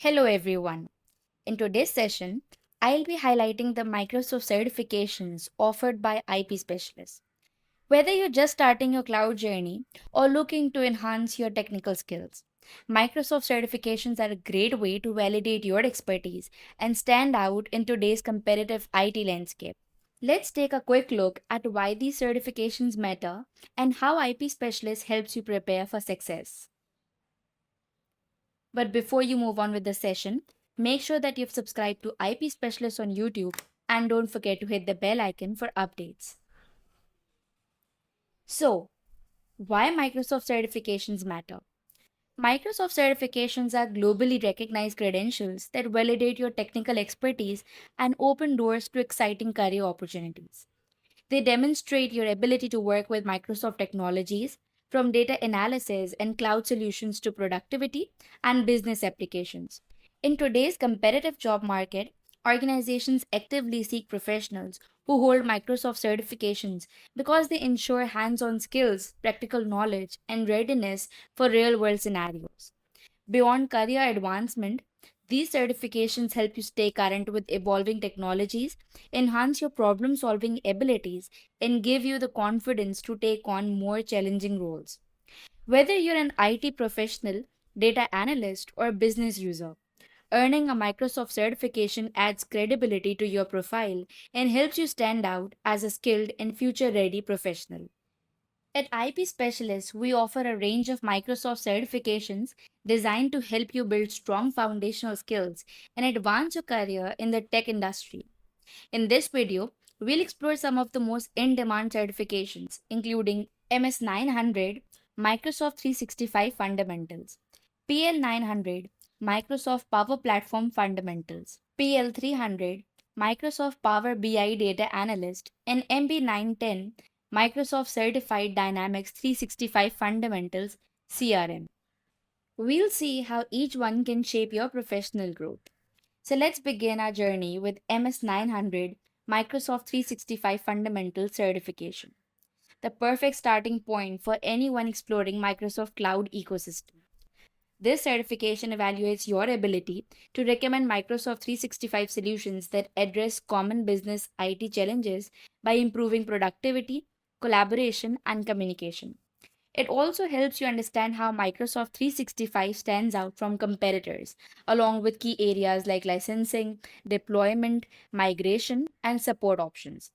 Hello everyone. In today's session, I'll be highlighting the Microsoft certifications offered by IPSpecialist. Whether you're just starting your cloud journey or looking to enhance your technical skills, Microsoft certifications are a great way to validate your expertise and stand out in today's competitive IT landscape. Let's take a quick look at why these certifications matter and how IP Specialist helps you prepare for success. But before you move on with the session, make sure that you've subscribed to IP Specialist on YouTube and don't forget to hit the bell icon for updates. So, why Microsoft certifications matter? Microsoft certifications are globally recognized credentials that validate your technical expertise and open doors to exciting career opportunities. They demonstrate your ability to work with Microsoft technologies, from data analysis and cloud solutions to productivity and business applications. In today's competitive job market, organizations actively seek professionals who hold Microsoft certifications because they ensure hands on skills, practical knowledge, and readiness for real world scenarios. Beyond career advancement, these certifications help you stay current with evolving technologies, enhance your problem solving abilities, and give you the confidence to take on more challenging roles. Whether you're an IT professional, data analyst, or business user, earning a Microsoft certification adds credibility to your profile and helps you stand out as a skilled and future ready professional. At IP Specialist, we offer a range of Microsoft certifications designed to help you build strong foundational skills and advance your career in the tech industry. In this video, we'll explore some of the most in demand certifications, including MS-900, Microsoft 365 Fundamentals, PL-900, Microsoft Power Platform Fundamentals, PL-300, Microsoft Power BI Data Analyst, and MB-910, Microsoft Certified Dynamics 365 Fundamentals CRM. We'll see how each one can shape your professional growth. So let's begin our journey with MS-900 Microsoft 365 Fundamental Certification, the perfect starting point for anyone exploring Microsoft Cloud ecosystem. This certification evaluates your ability to recommend Microsoft 365 solutions that address common business IT challenges by improving productivity, collaboration, and communication. It also helps you understand how Microsoft 365 stands out from competitors, along with key areas like licensing, deployment, migration, and support options.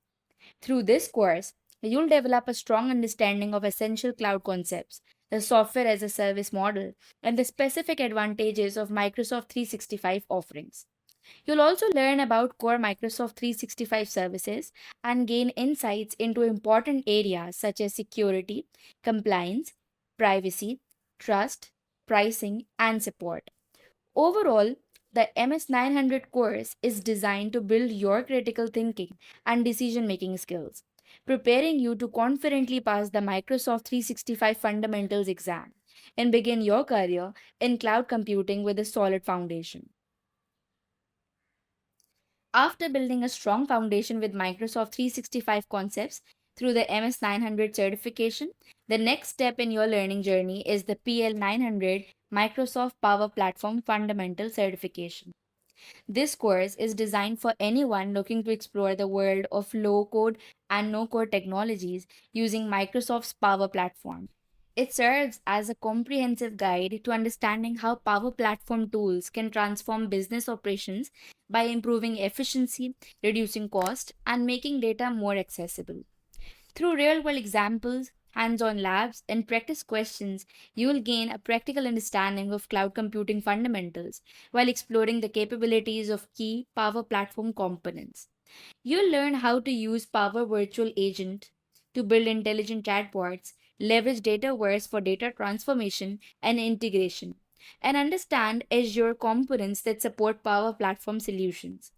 Through this course, you'll develop a strong understanding of essential cloud concepts, the software as a service model, and the specific advantages of Microsoft 365 offerings. You'll also learn about core Microsoft 365 services and gain insights into important areas such as security, compliance, privacy, trust, pricing, and support. Overall, the MS-900 course is designed to build your critical thinking and decision making skills, preparing you to confidently pass the Microsoft 365 Fundamentals exam and begin your career in cloud computing with a solid foundation. After building a strong foundation with Microsoft 365 concepts through the MS-900 certification, the next step in your learning journey is the PL-900 Microsoft Power Platform Fundamental Certification. This course is designed for anyone looking to explore the world of low code and no code technologies using Microsoft's Power Platform. It serves as a comprehensive guide to understanding how Power Platform tools can transform business operations by improving efficiency, reducing cost, and making data more accessible. Through real world examples, hands on labs, and practice questions, you will gain a practical understanding of cloud computing fundamentals while exploring the capabilities of key Power Platform components. You'll learn how to use Power Virtual Agent to build intelligent chatbots, leverage Dataverse for data transformation and integration, and understand Azure components that support Power Platform solutions.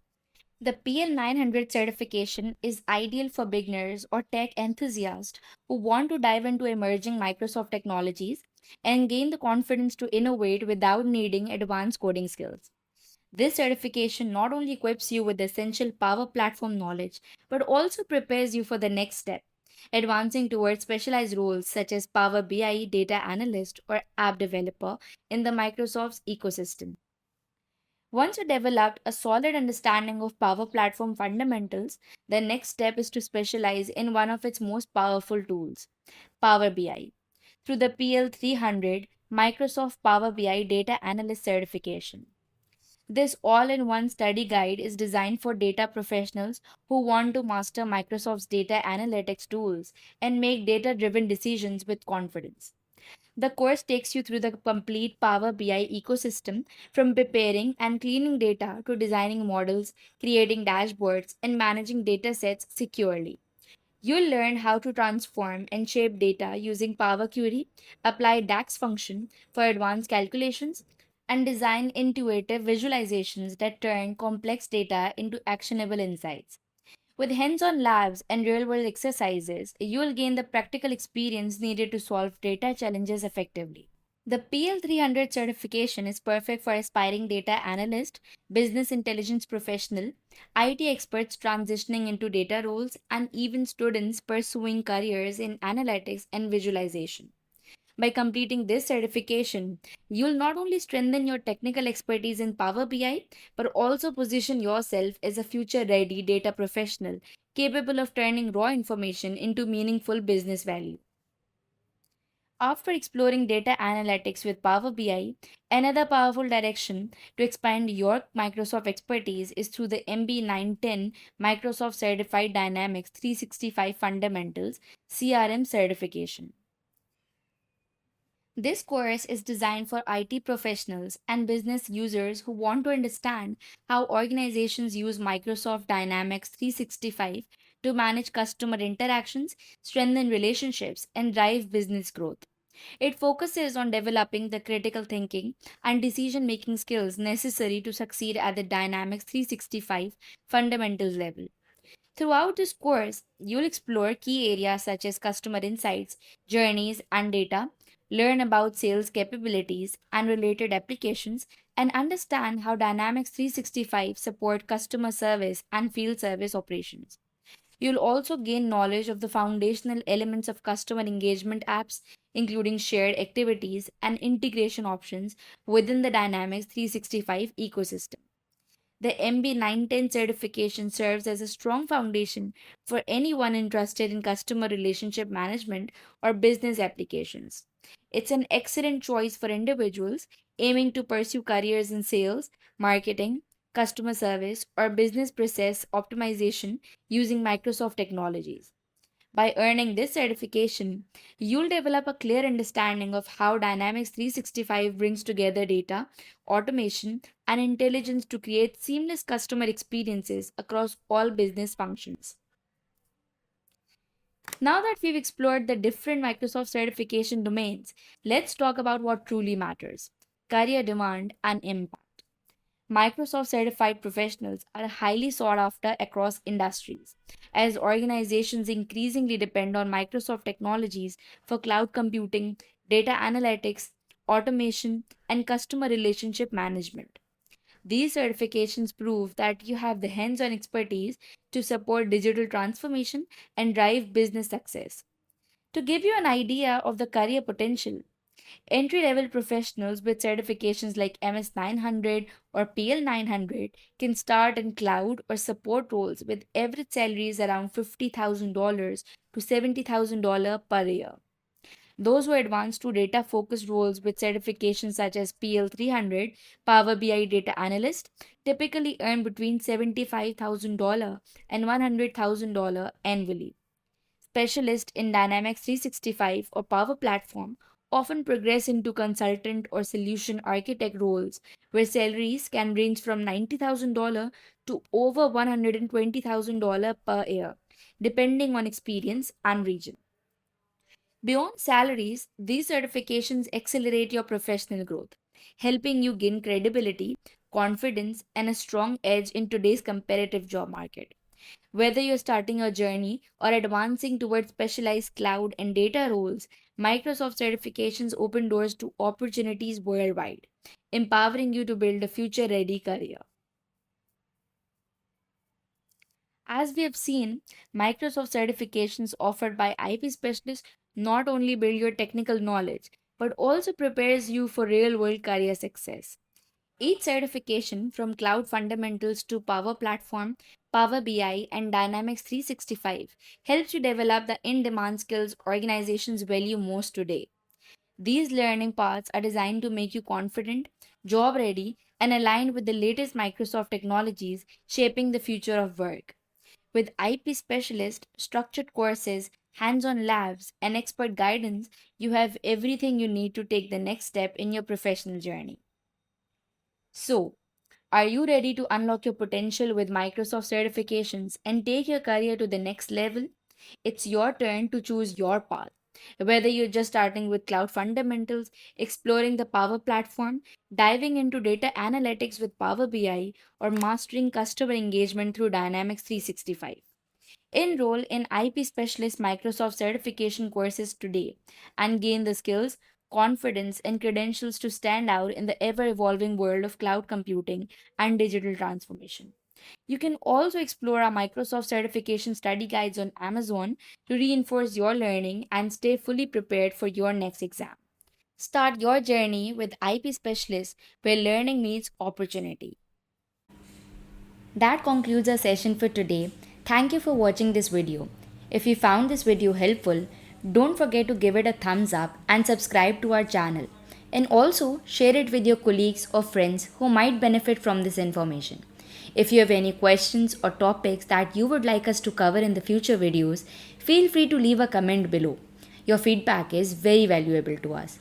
The PL-900 certification is ideal for beginners or tech enthusiasts who want to dive into emerging Microsoft technologies and gain the confidence to innovate without needing advanced coding skills. This certification not only equips you with essential Power Platform knowledge, but also prepares you for the next step, advancing towards specialized roles such as Power BI data analyst or app developer in the Microsoft's ecosystem. Once you developed a solid understanding of Power Platform fundamentals, the next step is to specialize in one of its most powerful tools, Power BI. Through the PL-300 Microsoft Power BI Data Analyst certification. This all in one study guide is designed for data professionals who want to master Microsoft's data analytics tools and make data driven decisions with confidence. The course takes you through the complete Power BI ecosystem from preparing and cleaning data to designing models, creating dashboards, and managing data sets securely. You'll learn how to transform and shape data using Power Query, apply DAX function for advanced calculations, and design intuitive visualizations that turn complex data into actionable insights. With hands on labs and real world exercises, you'll gain the practical experience needed to solve data challenges effectively. The PL-300 certification is perfect for aspiring data analyst, business intelligence professional, IT experts transitioning into data roles, and even students pursuing careers in analytics and visualization. By completing this certification, you'll not only strengthen your technical expertise in Power BI, but also position yourself as a future ready data professional capable of turning raw information into meaningful business value. After exploring data analytics with Power BI, another powerful direction to expand your Microsoft expertise is through the MB-910 Microsoft Certified Dynamics 365 Fundamentals CRM certification. This course is designed for IT professionals and business users who want to understand how organizations use Microsoft Dynamics 365 to manage customer interactions, strengthen relationships, and drive business growth. It focuses on developing the critical thinking and decision making skills necessary to succeed at the Dynamics 365 fundamentals level. Throughout this course, you'll explore key areas such as customer insights, journeys, and data, learn about sales capabilities and related applications, and understand how Dynamics 365 support customer service and field service operations. You'll also gain knowledge of the foundational elements of customer engagement apps, including shared activities and integration options within the Dynamics 365 ecosystem. The MB-910 certification serves as a strong foundation for anyone interested in customer relationship management or business applications. It's an excellent choice for individuals aiming to pursue careers in sales, marketing, customer service, or business process optimization using Microsoft technologies. By earning this certification, you'll develop a clear understanding of how Dynamics 365 brings together data, automation, and intelligence to create seamless customer experiences across all business functions. Now that we've explored the different Microsoft certification domains, let's talk about what truly matters: career demand and impact. Microsoft certified professionals are highly sought after across industries, as organizations increasingly depend on Microsoft technologies for cloud computing, data analytics, automation, and customer relationship management. These certifications prove that you have the hands on expertise to support digital transformation and drive business success. To give you an idea of the career potential, entry level professionals with certifications like MS-900 or PL-900 can start in cloud or support roles with average salaries around $50,000 to $70,000 per year. Those who advance to data focused roles with certifications such as PL-300, Power BI Data Analyst, typically earn between $75,000 and $100,000 annually. Specialists in Dynamics 365 or Power Platform often progress into consultant or solution architect roles where salaries can range from $90,000 to over $120,000 per year, depending on experience and region. Beyond salaries, these certifications accelerate your professional growth, helping you gain credibility, confidence, and a strong edge in today's competitive job market. Whether you're starting a journey or advancing towards specialized cloud and data roles, Microsoft certifications open doors to opportunities worldwide, empowering you to build a future ready career. As we have seen, Microsoft certifications offered by IP specialists not only build your technical knowledge but also prepares you for real world career success. Each certification, from Cloud Fundamentals to Power Platform, Power BI, and Dynamics 365, helps you develop the in demand skills organizations value most today. These learning paths are designed to make you confident, job ready, and aligned with the latest Microsoft technologies shaping the future of work. With IP specialist, structured courses, hands on labs, and expert guidance, you have everything you need to take the next step in your professional journey. So, are you ready to unlock your potential with Microsoft certifications and take your career to the next level? It's your turn to choose your path. Whether you're just starting with cloud fundamentals, exploring the Power Platform, diving into data analytics with Power BI, or mastering customer engagement through Dynamics 365. Enroll in IP Specialist Microsoft certification courses today and gain the skills, confidence, and credentials to stand out in the ever evolving world of cloud computing and digital transformation. You can also explore our Microsoft certification study guides on Amazon to reinforce your learning and stay fully prepared for your next exam. Start your journey with IP Specialist where learning meets opportunity. That concludes our session for today. Thank you for watching this video. If you found this video helpful, don't forget to give it a thumbs up and subscribe to our channel. And also share it with your colleagues or friends who might benefit from this information. If you have any questions or topics that you would like us to cover in the future videos, feel free to leave a comment below. Your feedback is very valuable to us.